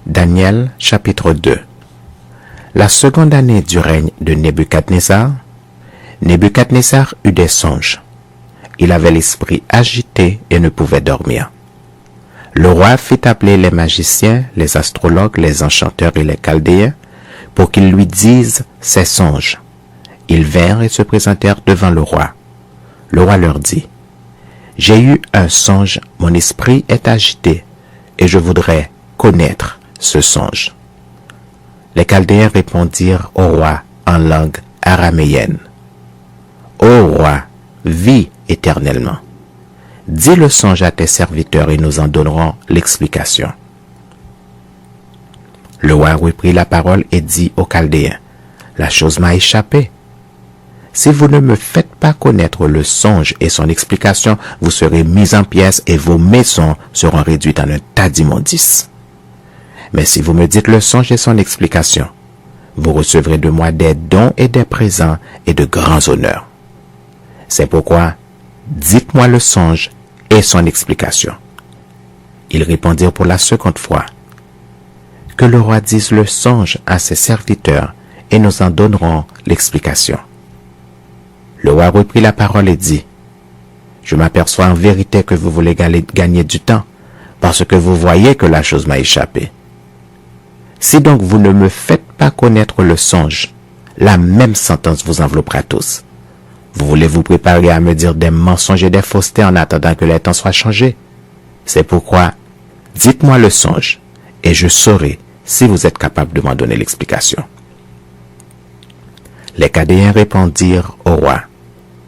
Daniel chapitre 2. La seconde année du règne de Nebuchadnezzar, Nebuchadnezzar eut des songes. Il avait l'esprit agité et ne pouvait dormir. Le roi fit appeler les magiciens, les astrologues, les enchanteurs et les chaldéens pour qu'ils lui disent ses songes. Ils vinrent et se présentèrent devant le roi. Le roi leur dit, « J'ai eu un songe, mon esprit est agité, et je voudrais connaître ce songe. » Les chaldéens répondirent au roi en langue araméenne, « Ô roi, vis éternellement. Dis le songe à tes serviteurs et nous en donnerons l'explication. » Le roi reprit la parole et dit aux chaldéens, « La chose m'a échappé. Si vous ne me faites pas connaître le songe et son explication, vous serez mis en pièces et vos maisons seront réduites en un tas d'immondices. Mais si vous me dites le songe et son explication, vous recevrez de moi des dons et des présents et de grands honneurs. C'est pourquoi, dites-moi le songe et son explication. » Ils répondirent pour la seconde fois, « Que le roi dise le songe à ses serviteurs et nous en donnerons l'explication. » Le roi reprit la parole et dit, « Je m'aperçois en vérité que vous voulez gagner du temps, parce que vous voyez que la chose m'a échappé. Si donc vous ne me faites pas connaître le songe, la même sentence vous enveloppera tous. Vous voulez vous préparer à me dire des mensonges et des faussetés en attendant que les temps soient changés. C'est pourquoi, dites-moi le songe, et je saurai si vous êtes capable de m'en donner l'explication. » Les chaldéens répondirent au roi,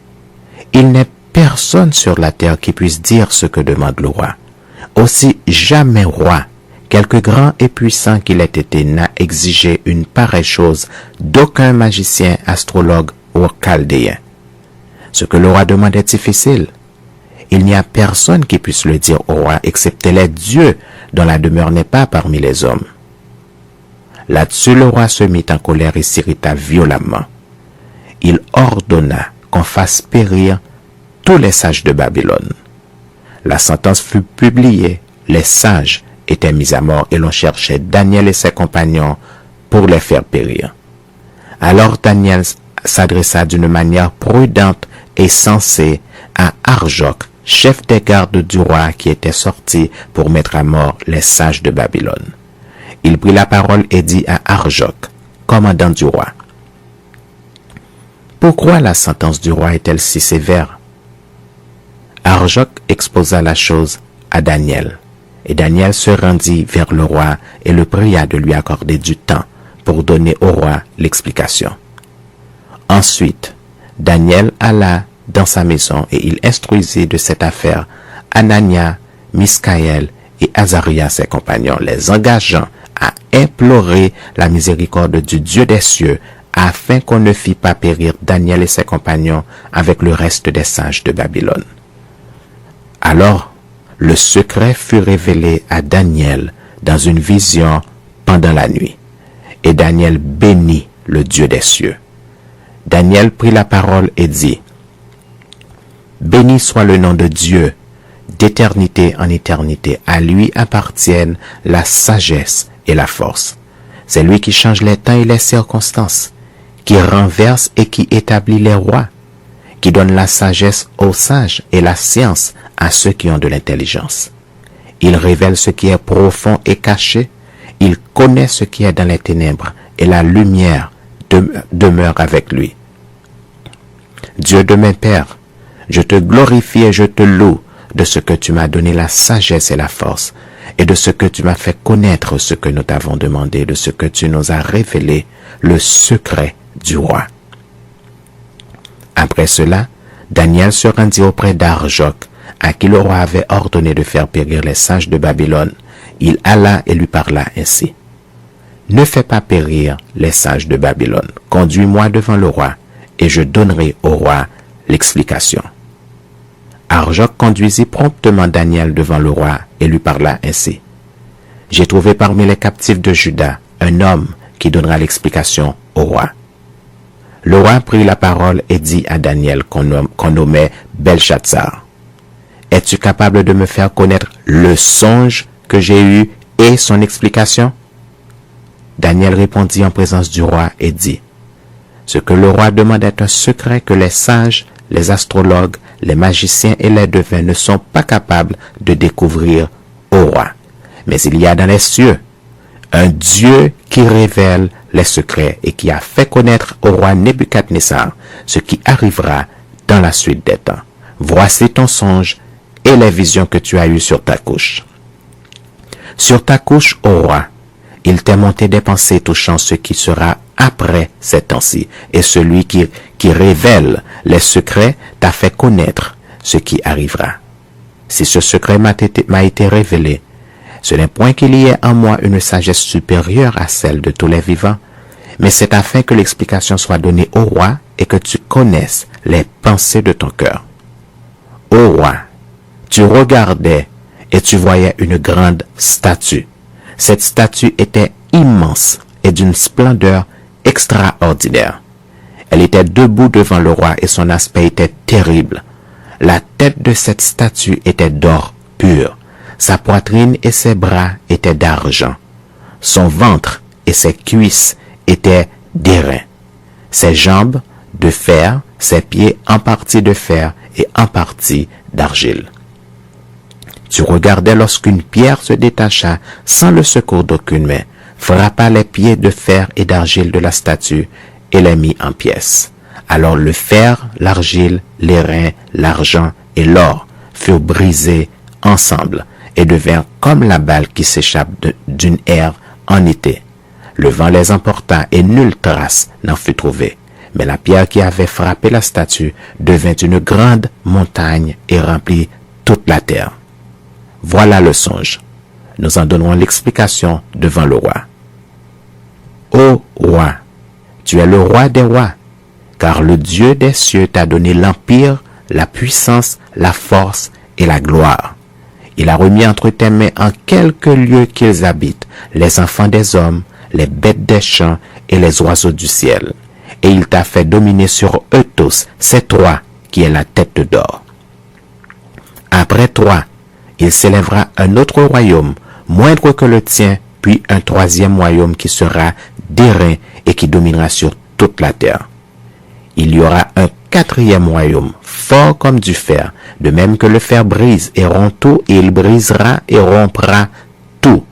« Il n'est personne sur la terre qui puisse dire ce que demande le roi. Aussi jamais roi, quelque grand et puissant qu'il ait été, n'a exigé une pareille chose d'aucun magicien, astrologue ou chaldéen. Ce que le roi demande est difficile. Il n'y a personne qui puisse le dire au roi, excepté les dieux dont la demeure n'est pas parmi les hommes. » Là-dessus, le roi se mit en colère et s'irrita violemment. Il ordonna qu'on fasse périr tous les sages de Babylone. La sentence fut publiée, les sages étaient mis à mort et l'on cherchait Daniel et ses compagnons pour les faire périr. Alors Daniel s'adressa d'une manière prudente et sensée à Arjoc, chef des gardes du roi qui était sorti pour mettre à mort les sages de Babylone. Il prit la parole et dit à Arjoc, commandant du roi, « Pourquoi la sentence du roi est-elle si sévère ?» Arjoc exposa la chose à Daniel, et Daniel se rendit vers le roi et le pria de lui accorder du temps pour donner au roi l'explication. Ensuite, Daniel alla dans sa maison et il instruisit de cette affaire Anania, Miskaël et Azaria ses compagnons, les engageant à implorer la miséricorde du Dieu des cieux afin qu'on ne fît pas périr Daniel et ses compagnons avec le reste des sages de Babylone. Alors, le secret fut révélé à Daniel dans une vision pendant la nuit, et Daniel bénit le Dieu des cieux. Daniel prit la parole et dit, « Béni soit le nom de Dieu, d'éternité en éternité. À lui appartiennent la sagesse et la force. C'est lui qui change les temps et les circonstances, qui renverse et qui établit les rois, qui donne la sagesse aux sages et la science à ceux qui ont de l'intelligence. Il révèle ce qui est profond et caché, il connaît ce qui est dans les ténèbres, et la lumière demeure avec lui. Dieu de mes pères, je te glorifie et je te loue de ce que tu m'as donné la sagesse et la force, et de ce que tu m'as fait connaître ce que nous t'avons demandé, de ce que tu nous as révélé, le secret du roi. » Après cela, Daniel se rendit auprès d'Arjoc, à qui le roi avait ordonné de faire périr les sages de Babylone. Il alla et lui parla ainsi. « Ne fais pas périr les sages de Babylone. Conduis-moi devant le roi, et je donnerai au roi l'explication. » Arjoc conduisit promptement Daniel devant le roi et lui parla ainsi. « J'ai trouvé parmi les captifs de Juda un homme qui donnera l'explication au roi. » Le roi prit la parole et dit à Daniel qu'on nommait Belshazzar, « Es-tu capable de me faire connaître le songe que j'ai eu et son explication ?» Daniel répondit en présence du roi et dit, « Ce que le roi demande est un secret que les sages, les astrologues, les magiciens et les devins ne sont pas capables de découvrir au roi. Mais il y a dans les cieux un Dieu qui révèle les secrets et qui a fait connaître au roi Nebuchadnezzar ce qui arrivera dans la suite des temps. Voici ton songe et les visions que tu as eues sur ta couche. Sur ta couche, ô roi, il t'est monté des pensées touchant ce qui sera après ces temps-ci, et celui qui révèle les secrets t'a fait connaître ce qui arrivera. Si ce secret m'a été révélé, ce n'est point qu'il y ait en moi une sagesse supérieure à celle de tous les vivants, mais c'est afin que l'explication soit donnée au roi et que tu connaisses les pensées de ton cœur. Ô roi, tu regardais et tu voyais une grande statue. Cette statue était immense et d'une splendeur extraordinaire. Elle était debout devant le roi et son aspect était terrible. La tête de cette statue était d'or pur. Sa poitrine et ses bras étaient d'argent. Son ventre et ses cuisses étaient d'airain. Ses jambes de fer, ses pieds en partie de fer et en partie d'argile. Tu regardais lorsqu'une pierre se détacha sans le secours d'aucune main, frappa les pieds de fer et d'argile de la statue et les mit en pièces. Alors le fer, l'argile, l'airain, l'argent et l'or furent brisés ensemble et devinrent comme la balle qui s'échappe d'une herbe en été. Le vent les emporta et nulle trace n'en fut trouvée. Mais la pierre qui avait frappé la statue devint une grande montagne et remplit toute la terre. Voilà le songe. Nous en donnerons l'explication devant le roi. Ô roi, tu es le roi des rois, car le Dieu des cieux t'a donné l'empire, la puissance, la force et la gloire. Il a remis entre tes mains en quelques lieux qu'ils habitent, les enfants des hommes, les bêtes des champs et les oiseaux du ciel. Et il t'a fait dominer sur eux tous, c'est toi qui es la tête d'or. Après toi, il s'élèvera un autre royaume, moindre que le tien, puis un troisième royaume qui sera d'airain et qui dominera sur toute la terre. Il y aura un quatrième royaume, fort comme du fer, de même que le fer brise et rompt tout, et il brisera et rompra tout,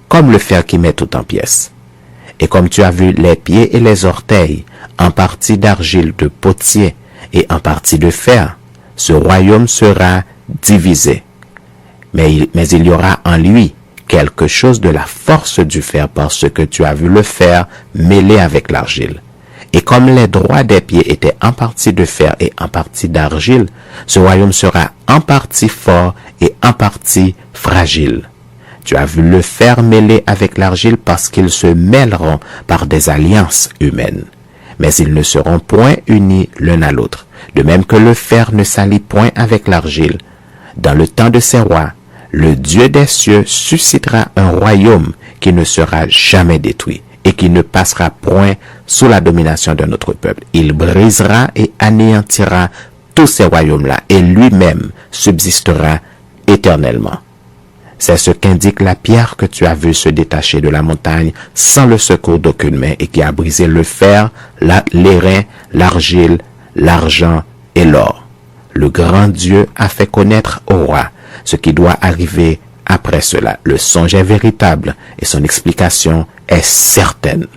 comme le fer qui met tout en pièces. Et comme tu as vu les pieds et les orteils, en partie d'argile de potier et en partie de fer, ce royaume sera divisé. Mais il y aura en lui quelque chose de la force du fer parce que tu as vu le fer mêlé avec l'argile. Et comme les droits des pieds étaient en partie de fer et en partie d'argile, ce royaume sera en partie fort et en partie fragile. Tu as vu le fer mêlé avec l'argile parce qu'ils se mêleront par des alliances humaines. Mais ils ne seront point unis l'un à l'autre, de même que le fer ne s'allie point avec l'argile. Dans le temps de ces rois, le Dieu des cieux suscitera un royaume qui ne sera jamais détruit et qui ne passera point sous la domination d'un autre peuple. Il brisera et anéantira tous ces royaumes-là et lui-même subsistera éternellement. C'est ce qu'indique la pierre que tu as vue se détacher de la montagne sans le secours d'aucune main et qui a brisé le fer, l'airain, l'argile, l'argent et l'or. Le grand Dieu a fait connaître au roi ce qui doit arriver après cela. Le songe est véritable et son explication est certaine.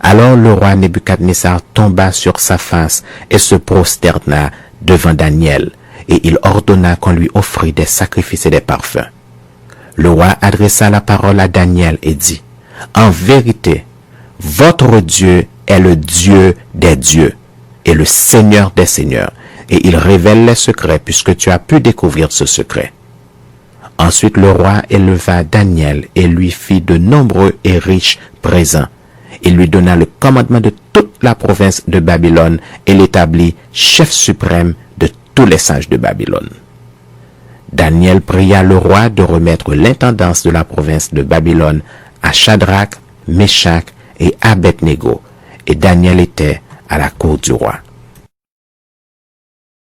Alors le roi Nebuchadnezzar tomba sur sa face et se prosterna devant Daniel, et il ordonna qu'on lui offrît des sacrifices et des parfums. Le roi adressa la parole à Daniel et dit, « En vérité, votre Dieu est le Dieu des dieux et le Seigneur des seigneurs, et il révèle les secrets puisque tu as pu découvrir ce secret. » Ensuite le roi éleva Daniel et lui fit de nombreux et riches présents. Il lui donna le commandement de toute la province de Babylone et l'établit chef suprême de tous les sages de Babylone. Daniel pria le roi de remettre l'intendance de la province de Babylone à Shadrach, Meshach et Abednego, et Daniel était à la cour du roi.